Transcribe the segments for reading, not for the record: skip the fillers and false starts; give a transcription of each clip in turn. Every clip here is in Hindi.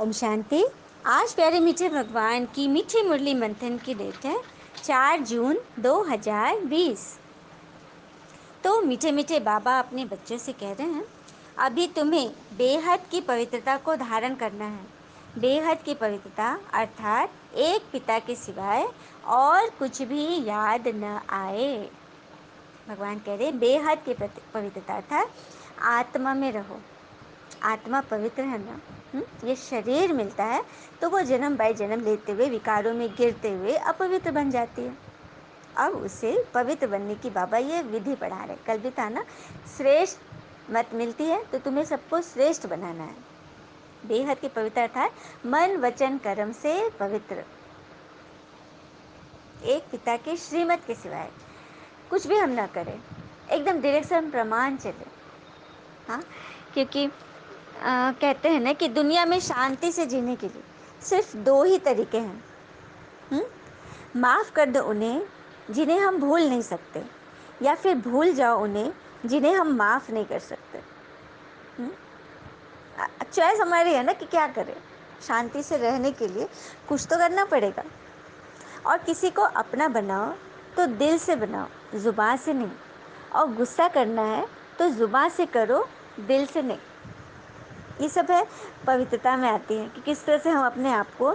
ओम शांति। आज प्यारे मीठे भगवान की मीठी मुरली मंथन की डेट है 4 जून 2020। तो मीठे मीठे बाबा अपने बच्चों से कह रहे हैं, अभी तुम्हें बेहद की पवित्रता को धारण करना है। बेहद की पवित्रता अर्थात एक पिता के सिवाय और कुछ भी याद न आए। भगवान कह रहे बेहद की पवित्रता अर्थात आत्मा में रहो। आत्मा पवित्र है ना, ये शरीर मिलता है तो वो जन्म बाय जन्म लेते हुए विकारों में गिरते हुए अपवित्र बन जाती है। अब उसे पवित्र बनने की बाबा ये विधि पढ़ा रहे। कल भी था ना, श्रेष्ठ मत मिलती है तो तुम्हें सबको श्रेष्ठ बनाना है। बेहद की पवित्र अर्थात मन वचन कर्म से पवित्र, एक पिता के श्रीमत के सिवाय कुछ भी हम ना करें, एकदम डायरेक्शन प्रमाण चले। हाँ, क्योंकि कहते हैं ना कि दुनिया में शांति से जीने के लिए सिर्फ 2 ही तरीके हैं। माफ़ कर दो उन्हें जिन्हें हम भूल नहीं सकते, या फिर भूल जाओ उन्हें जिन्हें हम माफ़ नहीं कर सकते। चॉइस हमारी है ना कि क्या करें। शांति से रहने के लिए कुछ तो करना पड़ेगा। और किसी को अपना बनाओ तो दिल से बनाओ, ज़ुबान से नहीं। और गुस्सा करना है तो ज़ुबान से करो, दिल से नहीं। ये सब है पवित्रता में आती है कि किस तरह से हम अपने आप को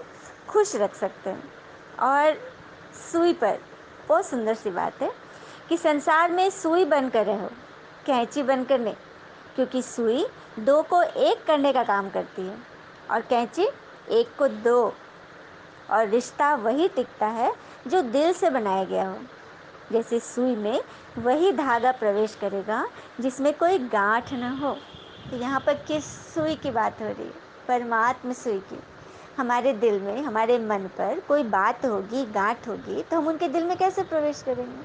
खुश रख सकते हैं। और सुई पर बहुत सुंदर सी बात है कि संसार में सुई बनकर रहो, कैंची बनकर नहीं। क्योंकि सुई 2 को 1 करने का काम करती है और कैंची 1 को 2। और रिश्ता वही टिकता है जो दिल से बनाया गया हो। जैसे सुई में वही धागा प्रवेश करेगा जिसमें कोई गांठ ना हो। तो यहाँ पर किस सुई की बात हो रही है? परमात्मा सुई की। हमारे दिल में, हमारे मन पर कोई बात होगी, गांठ होगी, तो हम उनके दिल में कैसे प्रवेश करेंगे?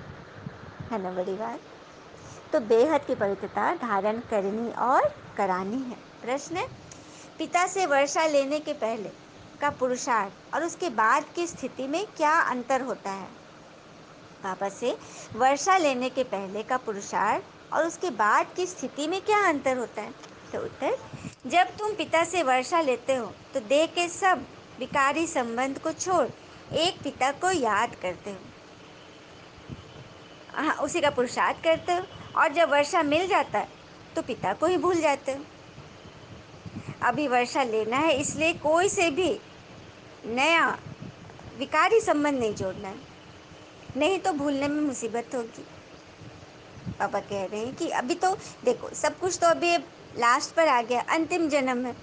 है ना बड़ी बात। तो बेहद की पवित्रता धारण करनी और करानी है। प्रश्न है, पिता से वर्षा लेने के पहले का पुरुषार्थ और उसके बाद की स्थिति में क्या अंतर होता है? पापा से वर्षा लेने के पहले का पुरुषार्थ और उसके बाद की स्थिति में क्या अंतर होता है? तो उत्तर, जब तुम पिता से वर्षा लेते हो तो देह के सब विकारी संबंध को छोड़ एक पिता को याद करते हो। हाँ, उसी का पुरुषार्थ करते हो। और जब वर्षा मिल जाता है तो पिता को ही भूल जाते हो। अभी वर्षा लेना है, इसलिए कोई से भी नया विकारी संबंध नहीं जोड़ना है, नहीं तो भूलने में मुसीबत होगी। पापा कह रहे हैं कि अभी तो देखो, सब कुछ तो अभी लास्ट पर आ गया, अंतिम जन्म है,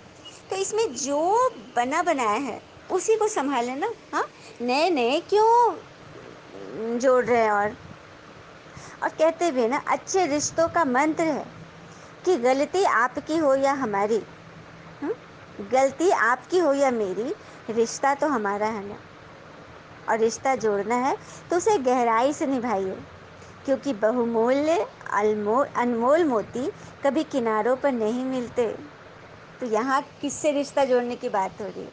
तो इसमें जो बना बनाया है उसी को संभाले ना। हाँ, नए नए क्यों जोड़ रहे हैं? और कहते भी ना, अच्छे रिश्तों का मंत्र है कि गलती आपकी हो या हमारी, गलती आपकी हो या मेरी, रिश्ता तो हमारा है ना। और रिश्ता जोड़ना है तो उसे गहराई से निभाइए, क्योंकि बहुमूल्य अनमोल मोती कभी किनारों पर नहीं मिलते। तो यहाँ किससे रिश्ता जोड़ने की बात हो रही है?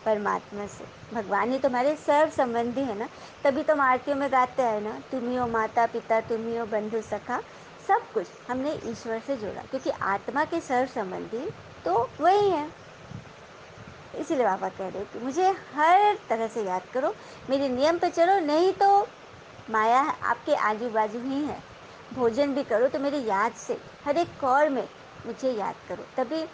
परमात्मा से। भगवान ही तुम्हारे सर्व संबंधी है ना। तभी तो हम आरतियों में गाते हैं ना, तुम ही हो माता पिता, तुम ही हो बंधु सखा। सब कुछ हमने ईश्वर से जोड़ा, क्योंकि आत्मा के सर्व संबंधी तो वही है। इसीलिए बाबा कह रहे कि मुझे हर तरह से याद करो, मेरे नियम पे चलो, नहीं तो माया आपके आजू बाजू ही है। भोजन भी करो तो मेरी याद से हर एक कौर में मुझे याद करो, तभी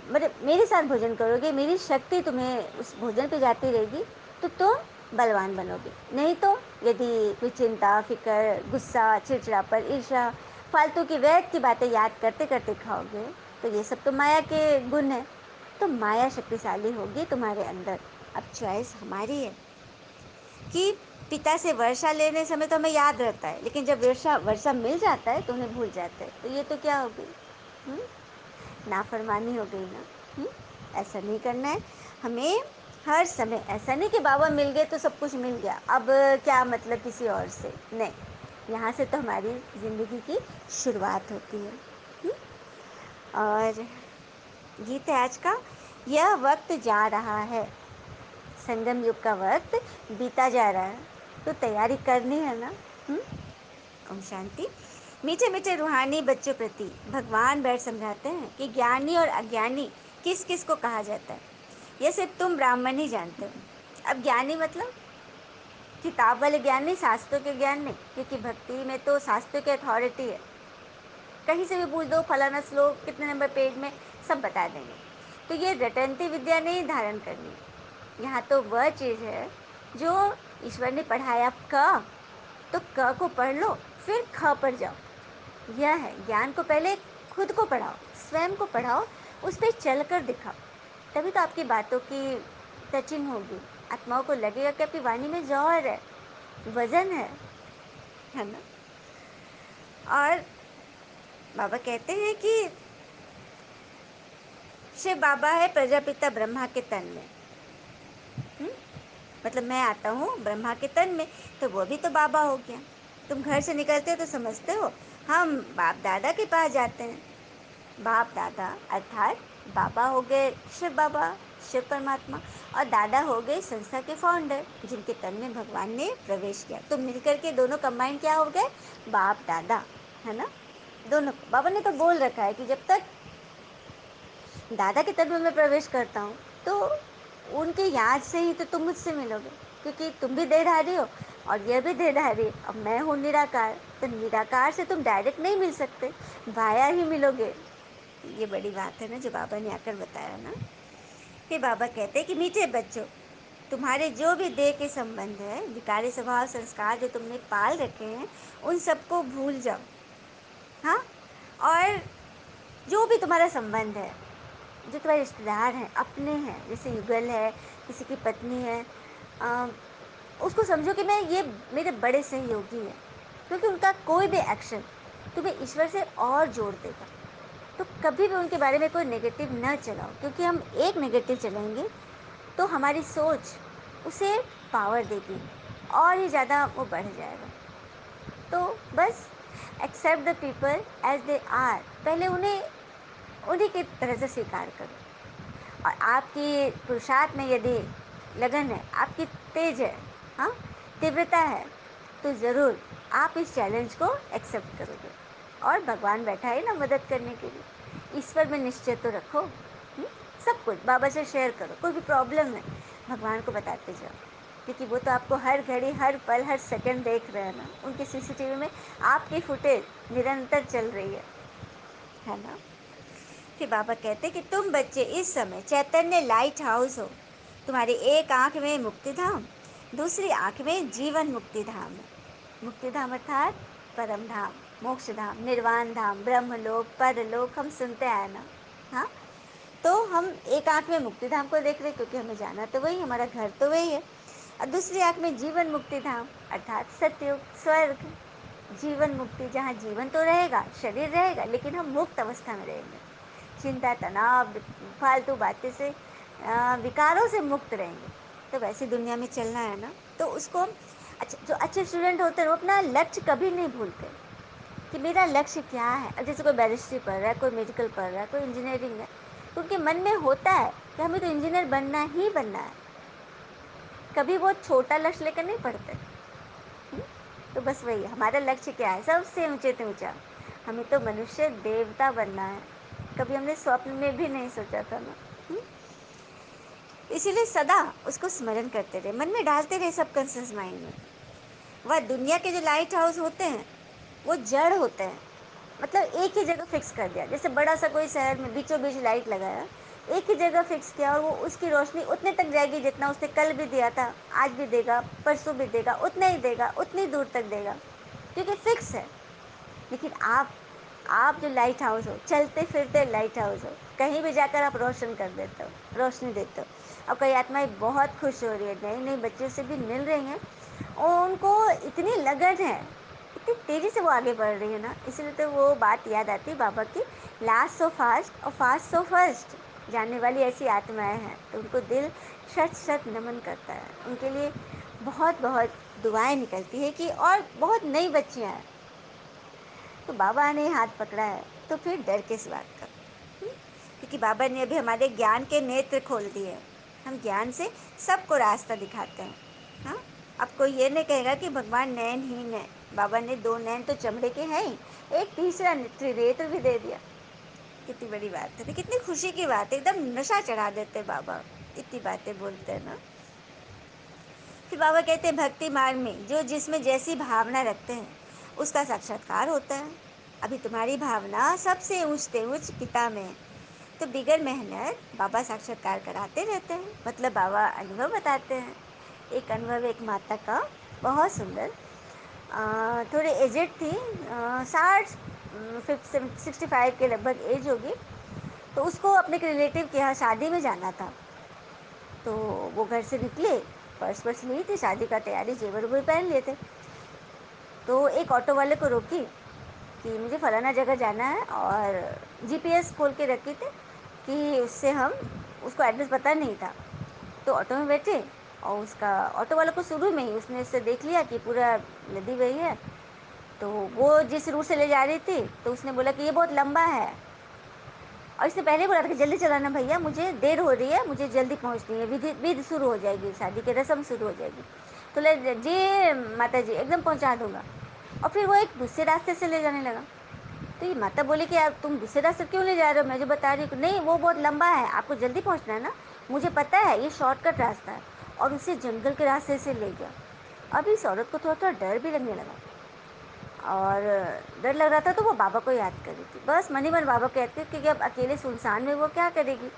मतलब मेरे साथ भोजन करोगे, मेरी शक्ति तुम्हें उस भोजन पे जाती रहेगी तो तुम बलवान बनोगे। नहीं तो यदि कोई चिंता, फिक्र, गुस्सा, चिड़चिड़ापन, ईर्ष्या, फालतू की व्यर्थ की बातें याद करते करते खाओगे तो ये सब तो माया के गुण है। तो माया शक्तिशाली होगी तुम्हारे अंदर। अब चॉइस हमारी है कि पिता से वर्षा लेने समय तो हमें याद रहता है, लेकिन जब वर्षा मिल जाता है तो उन्हें भूल जाते हैं। तो ये तो क्या हो गई? नाफरमानी हो गई ना। ऐसा नहीं करना है हमें हर समय। ऐसा नहीं कि बाबा मिल गए तो सब कुछ मिल गया, अब क्या मतलब किसी और से। नहीं, यहाँ से तो हमारी ज़िंदगी की शुरुआत होती है। और गीत है आज का, यह वक्त जा रहा है, संगम युग का वक्त बीता जा रहा है, तो तैयारी करनी है ना। ओम शांति। मीठे मीठे रूहानी बच्चों प्रति भगवान बैठ समझाते हैं कि ज्ञानी और अज्ञानी किस किस को कहा जाता है। ये सिर्फ तुम ब्राह्मण ही जानते हो। अब ज्ञानी मतलब किताब वाले ज्ञान नहीं, शास्त्रों के ज्ञान नहीं, क्योंकि भक्ति में तो शास्त्रों की अथॉरिटी है। कहीं से भी पूछ दो फलाना श्लोक कितने नंबर पेज में, सब बता देंगे। तो ये रटंती विद्या नहीं धारण करनी है। यहाँ तो वह चीज़ है जो ईश्वर ने पढ़ाया। क तो क को पढ़ लो, फिर ख पर जाओ। यह है ज्ञान को पहले खुद को पढ़ाओ, स्वयं को पढ़ाओ, उस पर चल कर दिखाओ, तभी तो आपकी बातों की टचिंग होगी। आत्माओं को लगेगा कि आपकी वाणी में जौहर है, वजन है ना। और बाबा कहते हैं कि शिव बाबा है प्रजापिता ब्रह्मा के तन में। हुँ? मतलब मैं आता हूँ ब्रह्मा के तन में, तो वो भी तो बाबा हो गया। तुम घर से निकलते हो तो समझते हो हम बाप दादा के पास जाते हैं। बाप दादा अर्थात बाबा हो गए शिव बाबा, शिव परमात्मा, और दादा हो गए संस्था के फाउंडर, जिनके तन में भगवान ने प्रवेश किया। तो मिलकर के दोनों कंबाइन क्या हो गए, बाप दादा, है ना। दोनों बाबा ने तो बोल रखा है कि जब तक दादा के तत्व में प्रवेश करता हूँ तो उनके याद से ही तो तुम मुझसे मिलोगे, क्योंकि तुम भी देहधारी हो और यह भी देहधारी है। अब मैं हूँ निराकार, तो निराकार से तुम डायरेक्ट नहीं मिल सकते, वाया ही मिलोगे। ये बड़ी बात है ना जो बाबा ने आकर बताया ना। फिर बाबा कहते हैं कि मीठे बच्चों, तुम्हारे जो भी देह के संबंध है, विकारी स्वभाव संस्कार जो तुमने पाल रखे हैं, उन सबको भूल जाओ। हाँ, और जो भी तुम्हारा संबंध है, जो तुम्हारे रिश्तेदार हैं, अपने हैं, जैसे युगल है, किसी की पत्नी है, अ, उसको समझो कि मैं ये मेरे बड़े सहयोगी हैं, क्योंकि उनका कोई भी एक्शन तुम्हें ईश्वर से और जोड़ देगा। तो कभी भी उनके बारे में कोई नेगेटिव न चलाओ, क्योंकि हम एक नेगेटिव चलाएंगे तो हमारी सोच उसे पावर देगी और ही ज़्यादा वो बढ़ जाएगा। तो बस except the people as they are, पहले उन्हें उन्हीं की तरह से स्वीकार करो। और आपकी पुरुषार्थ में यदि लगन है, आपकी तेज है, हाँ, तीव्रता है, तो ज़रूर आप इस चैलेंज को एक्सेप्ट करोगे। और भगवान बैठा है ना मदद करने के लिए। ईश्वर में निश्चय तो रखो। सब कुछ बाबा से शेयर करो, कोई भी प्रॉब्लम है भगवान को बताते जाओ, क्योंकि वो तो आपको हर घड़ी, हर पल, हर सेकंड देख रहे हैं ना। उनके सीसीटीवी में आपकी फुटेज निरंतर चल रही है ना। फिर बाबा कहते कि तुम बच्चे इस समय चैतन्य लाइट हाउस हो। तुम्हारी एक आंख में मुक्ति धाम, दूसरी आंख में जीवन मुक्ति धाम है। मुक्ति धाम अर्थात परम धाम, मोक्ष धाम, निर्वाण धाम, ब्रह्मलोक, परलोक, हम सुनते आए ना। हाँ, तो हम एक आंख में मुक्ति धाम को देख रहे, क्योंकि हमें जाना तो वही, हमारा घर तो वही है। और दूसरी आंख में जीवन मुक्ति धाम अर्थात सतयुग, स्वर्ग, जीवन मुक्ति, जहाँ जीवन तो रहेगा, शरीर रहेगा, लेकिन हम मुक्त अवस्था में रहेंगे। चिंता, तनाव, फालतू बातें से, विकारों से मुक्त रहेंगे। तो वैसी दुनिया में चलना है ना। तो उसको अच्छा, जो अच्छे स्टूडेंट होते हैं वो अपना लक्ष्य कभी नहीं भूलते कि मेरा लक्ष्य क्या है। अब जैसे कोई बैरिस्ट्री पढ़ रहा है, कोई मेडिकल पढ़ रहा है, कोई इंजीनियरिंग है, तो उनके मन में होता है कि हमें तो इंजीनियर बनना ही बनना है। कभी वो छोटा लक्ष्य लेकर नहीं पढ़ते। हुँ? तो बस वही हमारा लक्ष्य क्या है, सबसे ऊंचे से ऊंचा, हमें तो मनुष्य देवता बनना है। कभी हमने स्वप्न में भी नहीं सोचा था ना। हुँ? इसीलिए सदा उसको स्मरण करते रहे, मन में डालते रहे, सब कॉन्शियस माइंड में। वह दुनिया के जो लाइट हाउस होते हैं वो जड़ होते हैं। मतलब एक ही जगह फिक्स कर दिया, जैसे बड़ा सा कोई शहर में बीचों बीच लाइट लगाया, एक ही जगह फिक्स किया, और वो उसकी रोशनी उतने तक जाएगी जितना उसने कल भी दिया था, आज भी देगा, परसों भी देगा, उतना ही देगा, उतनी दूर तक देगा, क्योंकि फिक्स है। लेकिन आप जो लाइट हाउस हो, चलते फिरते लाइट हाउस हो, कहीं भी जाकर आप रोशन कर देते हो, रोशनी देते हो। और कई आत्माएं बहुत खुश हो रही है, नई नई बच्चों से भी मिल रही हैं, और उनको इतनी लगन है, इतनी तेज़ी से वो आगे बढ़ रही है ना। इसलिए तो वो बात याद आती है बाबा की, लास्ट सो फास्ट और फास्ट सो फर्स्ट। जानने वाली ऐसी आत्माएं हैं, तो उनको दिल शत शत नमन करता है। उनके लिए बहुत बहुत दुआएं निकलती है कि और बहुत नई बच्चियां हैं। तो बाबा ने हाथ पकड़ा है, तो फिर डर किस बात का। हुँ? क्योंकि बाबा ने अभी हमारे ज्ञान के नेत्र खोल दिए हैं। हम ज्ञान से सबको रास्ता दिखाते हैं। हाँ, अब कोई ये नहीं कहेगा कि भगवान नयनहीन है। बाबा ने दो नैन तो चमड़े के हैं ही, एक तीसरा त्रिनेत्र भी दे दिया। कितनी बड़ी बात है ना, कितनी खुशी की बात है, एकदम नशा चढ़ा देते बाबा। इतनी बातें बोलते हैं ना। फिर बाबा कहते हैं भक्ति मार्ग में जो जिसमें जैसी भावना रखते हैं उसका साक्षात्कार होता है। अभी तुम्हारी भावना सबसे ऊंचते ऊंच पिता में है, तो बिगड़ मेहनत बाबा साक्षात्कार कराते रहते हैं, मतलब बाबा अनुभव बताते हैं। एक अनुभव एक माता का, बहुत सुंदर। थोड़े एजेड थी, 60 65 के लगभग एज होगी। तो उसको अपने रिलेटिव के यहाँ शादी में जाना था। तो वो घर से निकले, पर्स वर्स ली थी, शादी का तैयारी, जेवर वेवर पहन लिए थे। तो एक ऑटो वाले को रोकी कि मुझे फलाना जगह जाना है, और जीपीएस खोल के रखी थी कि उससे हम, उसको एड्रेस पता नहीं था। तो ऑटो में बैठे, और उसका ऑटो वाला को शुरू में ही उसने इससे देख लिया कि पूरा नदी वही है। तो वो जिस रूट से ले जा रही थी, तो उसने बोला कि ये बहुत लंबा है, और इसने पहले बोला था कि जल्दी चलाना भैया, मुझे देर हो रही है, मुझे जल्दी पहुंचनी है, विधि विधि शुरू हो जाएगी, शादी की रस्म शुरू हो जाएगी। तो ले जी माता जी एकदम पहुंचा दूंगा। और फिर वो एक दूसरे रास्ते से ले जाने लगा। तो ये माता बोली कि आप तुम दूसरे रास्ते क्यों ले जा रहे हो, मैं जो बता रही हूँ, नहीं वो बहुत लंबा है, आपको जल्दी पहुँचना है ना, मुझे पता है ये शॉर्टकट रास्ता है, और उसे जंगल के रास्ते से ले गया। अब इस औरत को थोड़ा थोड़ा डर भी लगने लगा, और डर लग रहा था तो वो बाबा को याद कर रही थी, बस मन ही मन बाबा को याद कर, क्योंकि अब अकेले सुनसान में वो क्या करेगी।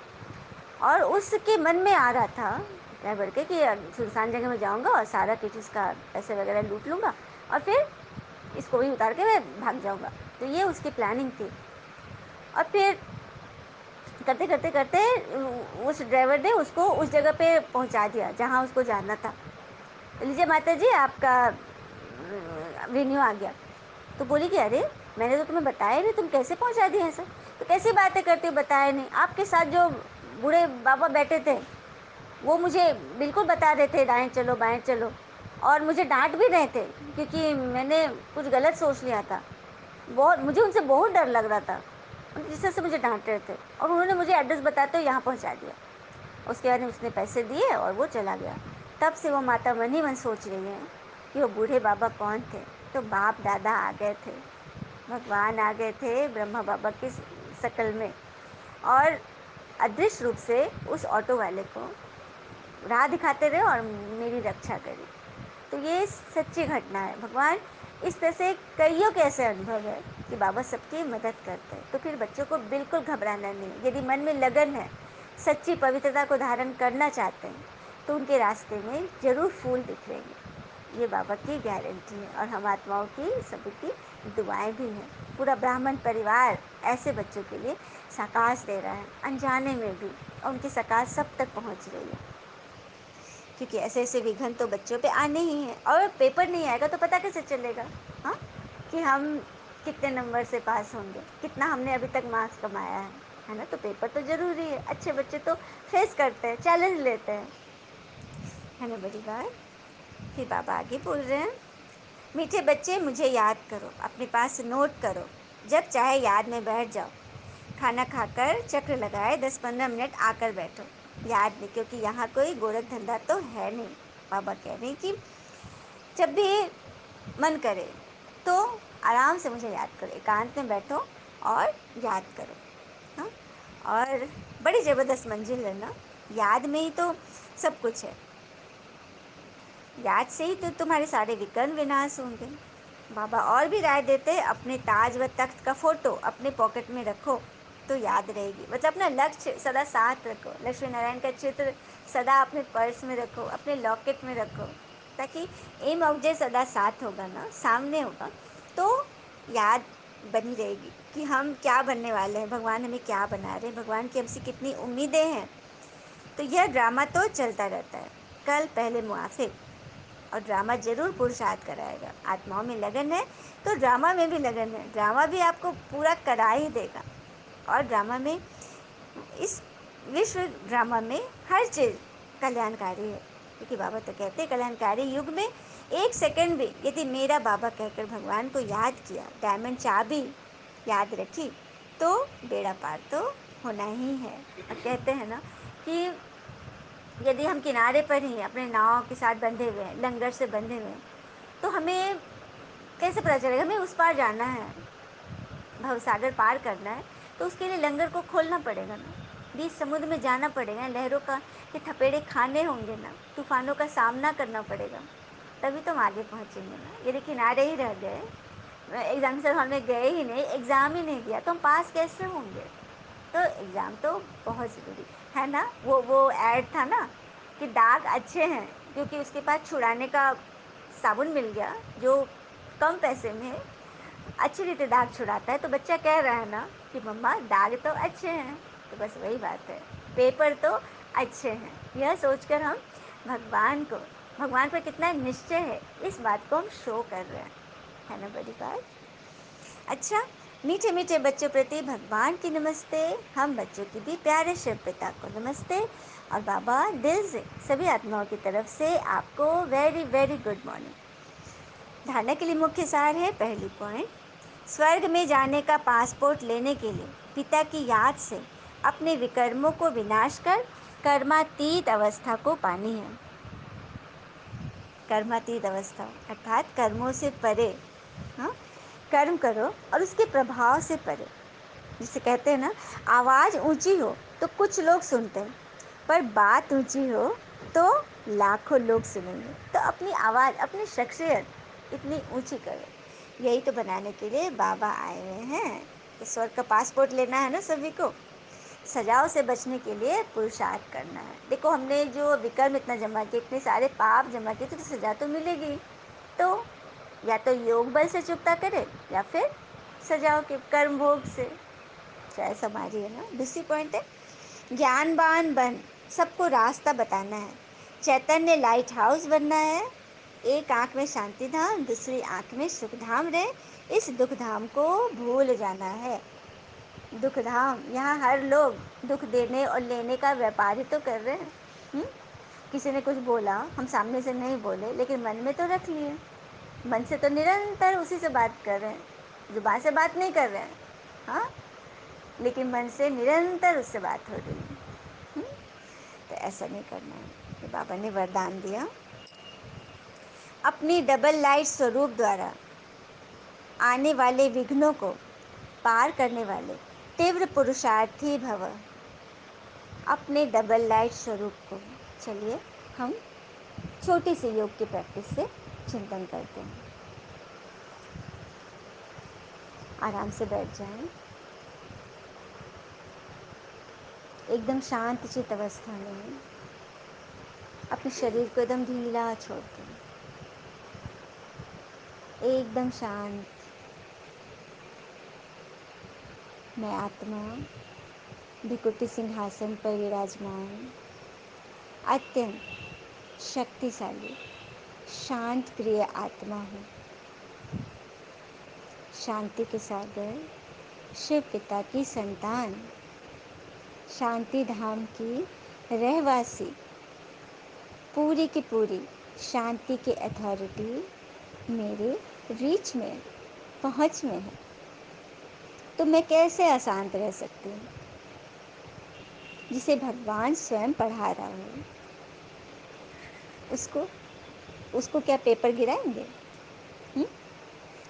और उसके मन में आ रहा था ड्राइवर के कि सुनसान जगह में जाऊंगा और सारा कुछ इसका पैसे वगैरह लूट लूँगा, और फिर इसको भी उतार के मैं भाग जाऊंगा। तो ये उसकी प्लानिंग थी। और फिर करते करते करते उस ड्राइवर ने उसको उस जगह पे पहुंचा दिया जहां उसको जाना था। लीजिए माता जी आपका वेन्यू आ गया। तो बोली कि अरे मैंने तो तुम्हें बताया नहीं, तुम कैसे पहुंचा दिए हैं सर। तो कैसी बातें करते हो, बताया नहीं, आपके साथ जो बूढ़े बाबा बैठे थे वो मुझे बिल्कुल बता रहे थे दाएं चलो बाएं चलो, और मुझे डांट भी रहे थे क्योंकि मैंने कुछ गलत सोच लिया था। बहुत मुझे उनसे बहुत डर लग रहा था, जिस तरह से मुझे डांट रहे थे, और उन्होंने मुझे एड्रेस बताते हुए यहाँ पहुँचा दिया। उसके बाद में उसने पैसे दिए और वो चला गया। तब से वो माता मन ही मन सोच रही है कि वो बूढ़े बाबा कौन थे। तो बाप दादा आ गए थे, भगवान आ गए थे ब्रह्मा बाबा की शक्ल में, और अदृश्य रूप से उस ऑटो वाले को राह दिखाते रहे और मेरी रक्षा करी। तो ये सच्ची घटना है। भगवान इस तरह से कईयों के ऐसे अनुभव है कि बाबा सबकी मदद करते हैं। तो फिर बच्चों को बिल्कुल घबराना नहीं, यदि मन में लगन है, सच्ची पवित्रता को धारण करना चाहते हैं, तो उनके रास्ते में जरूर फूल बिखरेंगे। ये बाबा की गारंटी है, और हम आत्माओं की सभी की दुआएं भी हैं। पूरा ब्राह्मण परिवार ऐसे बच्चों के लिए सकाश दे रहा है, अनजाने में भी, और उनकी सकाश सब तक पहुंच रही है। क्योंकि ऐसे ऐसे विघ्न तो बच्चों पे आने ही हैं, और पेपर नहीं आएगा तो पता कैसे चलेगा, हाँ, कि हम कितने नंबर से पास होंगे, कितना हमने अभी तक मार्क्स कमाया है ना। तो पेपर तो ज़रूरी है, अच्छे बच्चे तो फेस करते हैं, चैलेंज लेते हैं, है ना, बड़ी बात। फिर बाबा आगे बोल रहे हैं, मीठे बच्चे मुझे याद करो, अपने पास नोट करो, जब चाहे याद में बैठ जाओ, खाना खाकर चक्र लगाए 10-15 मिनट आकर बैठो, याद नहीं, क्योंकि यहाँ कोई गोरख धंधा तो है नहीं। बाबा कह रहे हैं कि जब भी मन करे तो आराम से मुझे याद करो, एकांत में बैठो और याद करो, हाँ। और बड़ी ज़बरदस्त मंजिल है ना, याद में ही तो सब कुछ है, याद से ही तो तुम्हारे सारे विकर्म विनाश होंगे। बाबा और भी राय देते हैं, अपने ताज व तख्त का फोटो अपने पॉकेट में रखो तो याद रहेगी, मतलब अपना लक्ष्य सदा साथ रखो, लक्ष्मी नारायण का चित्र सदा अपने पर्स में रखो, अपने लॉकेट में रखो, ताकि एम ऑब्जेक्ट सदा साथ होगा ना, सामने होगा, तो याद बनी रहेगी कि हम क्या बनने वाले हैं, भगवान हमें क्या बना रहे हैं, भगवान की हमसे कितनी उम्मीदें हैं। तो यह ड्रामा तो चलता रहता है, कल पहले मुआफिक, और ड्रामा जरूर पुरुषार्थ कराएगा। आत्माओं में लगन है तो ड्रामा में भी लगन है, ड्रामा भी आपको पूरा करा ही देगा। और ड्रामा में, इस विश्व ड्रामा में हर चीज़ कल्याणकारी है, क्योंकि बाबा तो कहते हैं कल्याणकारी युग में एक सेकंड भी यदि मेरा बाबा कहकर भगवान को याद किया, डायमंड चाबी याद रखी, तो बेड़ा पार तो होना ही है। और कहते हैं ना कि यदि हम किनारे पर ही अपने नाव के साथ बंधे हुए हैं, लंगर से बंधे हुए हैं, तो हमें कैसे पता चलेगा, हमें उस पार जाना है, भवसागर पार करना है, तो उसके लिए लंगर को खोलना पड़ेगा ना। बीच समुद्र में जाना पड़ेगा, लहरों का के थपेड़े खाने होंगे ना, तूफानों का सामना करना पड़ेगा, तभी तो हम आगे पहुँचेंगे ना। यदि किनारे ही रह गए, एग्जामिनेशन हॉल में गए ही नहीं, एग्ज़ाम ही नहीं दिया, तो हम पास कैसे होंगे? तो एग्ज़ाम तो बहुत ज़रूरी है ना। वो ऐड था ना कि दाग अच्छे हैं क्योंकि उसके पास छुड़ाने का साबुन मिल गया जो कम पैसे में अच्छी रीति दाग छुड़ाता है। तो बच्चा कह रहा है ना कि मम्मा दाग तो अच्छे हैं। तो बस वही बात है, पेपर तो अच्छे हैं, यह सोचकर हम भगवान पर कितना निश्चय है, इस बात को हम शो कर रहे हैं, है ना बड़ी बात। अच्छा, मीठे मीठे बच्चों प्रति भगवान की नमस्ते। हम बच्चों की भी प्यारे शिव पिता को नमस्ते। और बाबा दिल से सभी आत्माओं की तरफ से आपको वेरी वेरी गुड मॉर्निंग। धारणा के लिए मुख्य सार है, पहली पॉइंट, स्वर्ग में जाने का पासपोर्ट लेने के लिए पिता की याद से अपने विकर्मों को विनाश कर कर्मातीत अवस्था को पानी है। कर्मातीत अवस्था अर्थात कर्मों से परे। हाँ, कर्म करो और उसके प्रभाव से परे। जिसे कहते हैं ना, आवाज़ ऊंची हो तो कुछ लोग सुनते हैं, पर बात ऊंची हो तो लाखों लोग सुनेंगे। तो अपनी आवाज़, अपनी शख्सियत इतनी ऊंची करो। यही तो बनाने के लिए बाबा आए हुए हैं। तो स्वर्ग का पासपोर्ट लेना है ना सभी को। सजाओं से बचने के लिए पुरुषार्थ करना है। देखो, हमने जो विकर्म इतना जमा किए, इतने सारे पाप जमा किए, तो सजा तो मिलेगी। तो या तो योग बल से चुकता करे या फिर सजाओं के कर्म भोग से। चॉइस हमारी है ना। दूसरी पॉइंट है, ज्ञानवान बन सबको रास्ता बताना है। चैतन्य लाइट हाउस बनना है। एक आंख में शांति धाम, दूसरी आंख में सुख धाम रहे। इस दुख धाम को भूल जाना है। दुख धाम, यहाँ हर लोग दुख देने और लेने का व्यापार ही तो कर रहे हैं। किसी ने कुछ बोला, हम सामने से नहीं बोले, लेकिन मन में तो रख लिए। मन से तो निरंतर उसी से बात कर रहे हैं, जुबान से बात नहीं कर रहे हैं। हाँ, लेकिन मन से निरंतर उससे बात हो रही है। तो ऐसा नहीं करना है। तो बाबा ने वरदान दिया, अपनी डबल लाइट स्वरूप द्वारा आने वाले विघ्नों को पार करने वाले तीव्र पुरुषार्थी भव। अपने डबल लाइट स्वरूप को, चलिए हम छोटी सी योग की प्रैक्टिस से चिंतन करते हैं। आराम से बैठ जाएं, एकदम शांत चित अवस्था में अपने शरीर को एकदम ढीला छोड़ दें, एकदम शांत। मैं आत्मा भृकुटि सिंहासन पर विराजमान अत्यंत शक्तिशाली शांत प्रिय आत्मा हूँ। शांति के सागर शिव पिता की संतान, शांति धाम की रहवासी, पूरी की पूरी शांति की अथॉरिटी मेरे रीच में, पहुँच में है। तो मैं कैसे अशांत रह सकती हूँ? जिसे भगवान स्वयं पढ़ा रहा हो, उसको उसको क्या पेपर गिराएंगे?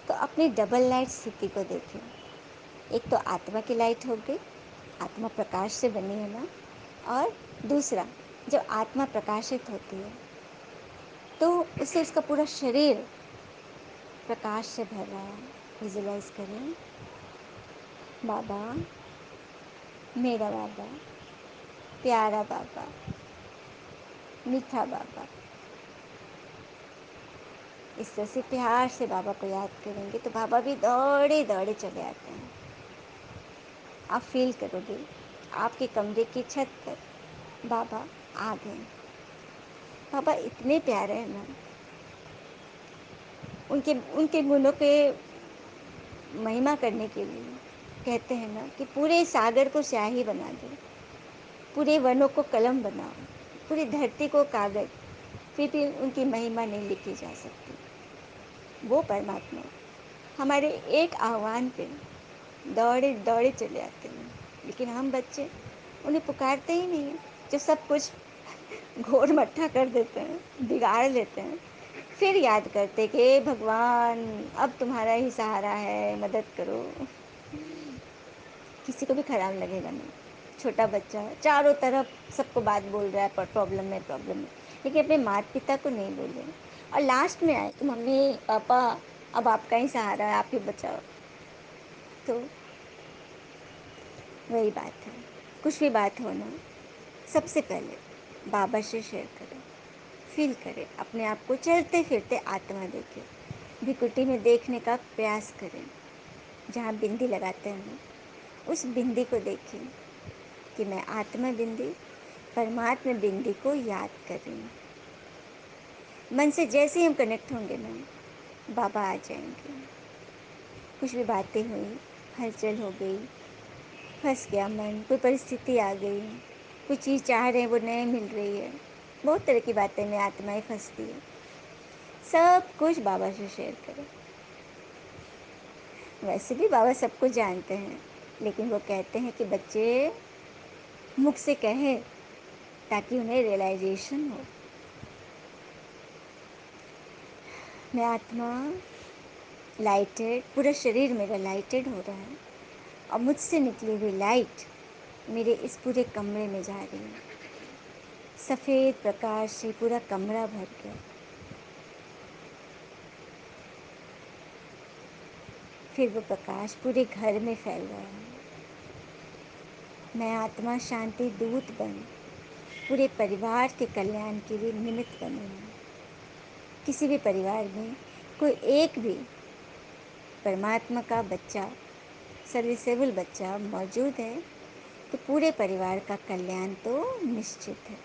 तो अपनी डबल लाइट स्थिति को देखें। एक तो आत्मा की लाइट हो गई, आत्मा प्रकाश से बनी है ना। और दूसरा, जब आत्मा प्रकाशित होती है तो उससे उसका पूरा शरीर प्रकाश से भर रहा है। विजुलाइज करें, बाबा, मेरा बाबा, प्यारा बाबा, मीठा बाबा। इस तरह से प्यार से बाबा को याद करेंगे तो बाबा भी दौड़े दौड़े चले आते हैं। आप फील करोगे आपके कमरे की छत पर बाबा आ गए। बाबा इतने प्यारे हैं ना, उनके उनके गुणों के महिमा करने के लिए कहते हैं ना कि पूरे सागर को स्याही बना दो, पूरे वनों को कलम बनाओ, पूरी धरती को कागज, फिर भी उनकी महिमा नहीं लिखी जा सकती। वो परमात्मा हमारे एक आह्वान पे दौड़े दौड़े चले आते हैं, लेकिन हम बच्चे उन्हें पुकारते ही नहीं हैं। जो सब कुछ घोर मट्ठा कर देते हैं, बिगाड़ देते हैं, फिर याद करते कि भगवान अब तुम्हारा ही सहारा है, मदद करो। किसी को भी खराब लगेगा नहीं। छोटा बच्चा चारों तरफ सबको बात बोल रहा है, पर प्रॉब्लम में, लेकिन अपने माता पिता को नहीं बोले, और लास्ट में आए कि मम्मी पापा अब आपका ही सहारा है, आप ही बचाओ। तो वही बात है, कुछ भी बात हो ना, सबसे पहले बाबा से शेयर करें, फील करें, अपने आप को चलते फिरते आत्मा देखें, भृकुटी में देखने का प्रयास करें, जहाँ बिंदी लगाते हैं ना, उस बिंदी को देखें कि मैं आत्मा बिंदी परमात्मा बिंदी को याद कर रही हूँ। मन से जैसे ही हम कनेक्ट होंगे ना, बाबा आ जाएंगे। कुछ भी बातें हुई, हलचल हो गई, फंस गया मन, कोई परिस्थिति आ गई, कोई चीज़ चाह रहे हैं वो नहीं मिल रही है, बहुत तरह की बातें में आत्माएं फंसती है। सब कुछ बाबा से शेयर करें। वैसे भी बाबा सब कुछ जानते हैं, लेकिन वो कहते हैं कि बच्चे मुख से कहें ताकि उन्हें रियलाइजेशन हो। मैं आत्मा लाइटेड, पूरा शरीर मेरा लाइटेड हो रहा है, और मुझसे निकली हुई लाइट मेरे इस पूरे कमरे में जा रही है। सफ़ेद प्रकाश से पूरा कमरा भर गया। फिर वो प्रकाश पूरे घर में फैल रहा है। मैं आत्मा शांति दूत बन पूरे परिवार के कल्याण के लिए निमित्त बनी हूँ। किसी भी परिवार में कोई एक भी परमात्मा का बच्चा, सर्विसेबल बच्चा मौजूद है, तो पूरे परिवार का कल्याण तो निश्चित है।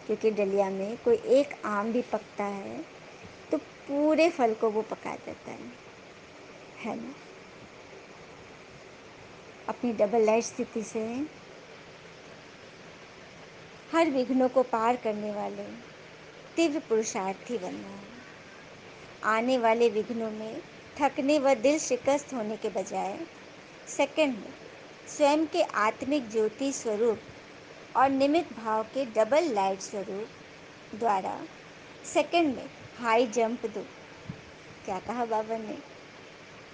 क्योंकि डलिया में कोई एक आम भी पकता है तो पूरे फल को वो पका देता है ना। अपनी डबल लाइट स्थिति से हर विघ्नों को पार करने वाले तीव्र पुरुषार्थी बनना है। आने वाले विघ्नों में थकने व दिल शिकस्त होने के बजाय सेकंड में स्वयं के आत्मिक ज्योति स्वरूप और निमित्त भाव के डबल लाइट स्वरूप द्वारा सेकंड में हाई जंप दो। क्या कहा बाबा ने?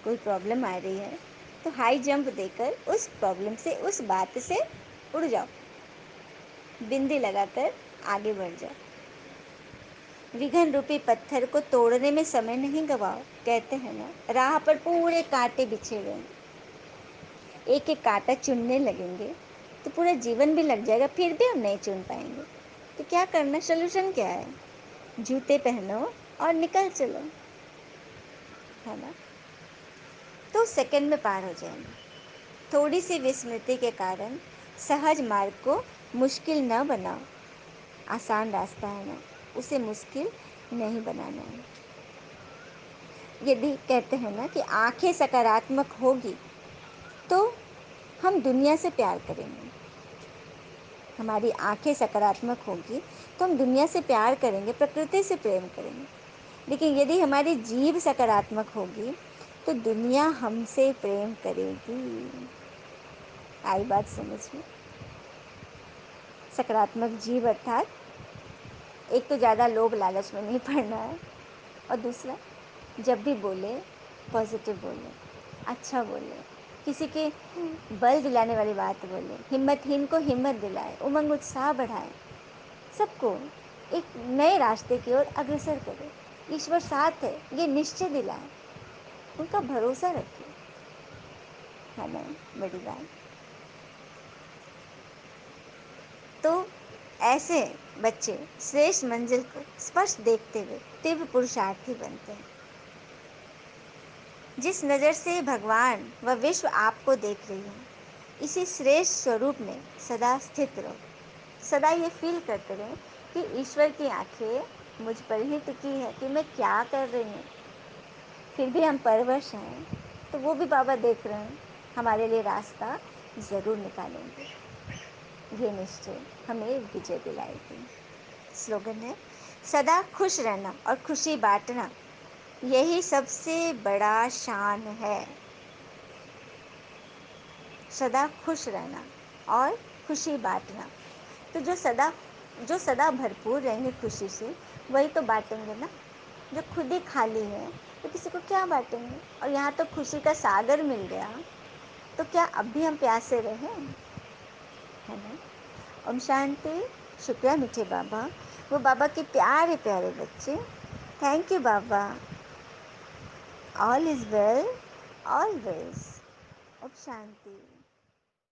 कोई प्रॉब्लम आ रही है तो हाई जंप देकर उस प्रॉब्लम से, उस बात से उड़ जाओ, बिंदी लगाकर आगे बढ़ जाओ। विघन रूपी पत्थर को तोड़ने में समय नहीं गवाओ। कहते हैं ना, राह पर पूरे कांटे बिछे हुए हैं, एक एक कांटा चुनने लगेंगे तो पूरा जीवन भी लग जाएगा, फिर भी हम नहीं चुन पाएंगे। तो क्या करना, सोल्यूशन क्या है? जूते पहनो और निकल चलो, है ना। तो सेकंड में पार हो जाएंगे। थोड़ी सी विस्मृति के कारण सहज मार्ग को मुश्किल न बनाओ। आसान रास्ता है ना, उसे मुश्किल नहीं बनाना है। यदि कहते हैं ना कि आंखें सकारात्मक होगी तो हम दुनिया से प्यार करेंगे। हमारी आंखें सकारात्मक होगी तो हम दुनिया से प्यार करेंगे, प्रकृति से प्रेम करेंगे। लेकिन यदि हमारी जीभ सकारात्मक होगी तो दुनिया हमसे प्रेम करेगी। आई बात समझ में? सकारात्मक जीव अर्थात एक तो ज़्यादा लोभ लालच में नहीं पड़ना है, और दूसरा जब भी बोले पॉजिटिव बोले, अच्छा बोले, किसी के बल दिलाने वाली बात बोले, हिम्मतहीन को हिम्मत दिलाए, उमंग उत्साह बढ़ाए, सबको एक नए रास्ते की ओर अग्रसर करे। ईश्वर साथ है, ये निश्चय दिलाए, उनका भरोसा रखें, है ना बड़ी बात। तो ऐसे बच्चे श्रेष्ठ मंजिल को स्पष्ट देखते हुए तीव्र पुरुषार्थी बनते हैं। जिस नज़र से भगवान व विश्व आपको देख रही है, इसी श्रेष्ठ स्वरूप में सदा स्थित रहो। सदा ये फील करते रहें कि ईश्वर की आंखें मुझ पर ही टिकी है कि मैं क्या कर रही हूँ। फिर भी हम परवश हैं तो वो भी बाबा देख रहे हैं, हमारे लिए रास्ता ज़रूर निकालेंगे। ये निश्चय हमें विजय दिलाएगी। स्लोगन है, सदा खुश रहना और खुशी बांटना, यही सबसे बड़ा शान है। सदा खुश रहना और खुशी बांटना। तो जो सदा भरपूर रहेंगे खुशी से, वही तो बांटेंगे ना। जो खुद ही खाली है तो किसी को क्या बांटेंगे। और यहाँ तो खुशी का सागर मिल गया, तो क्या अब भी हम प्यासे रहें? है ना। ओम शांति। शुक्रिया मीठे बाबा, वो बाबा के प्यारे प्यारे बच्चे। Thank you Baba. All is well always. ओम शांति।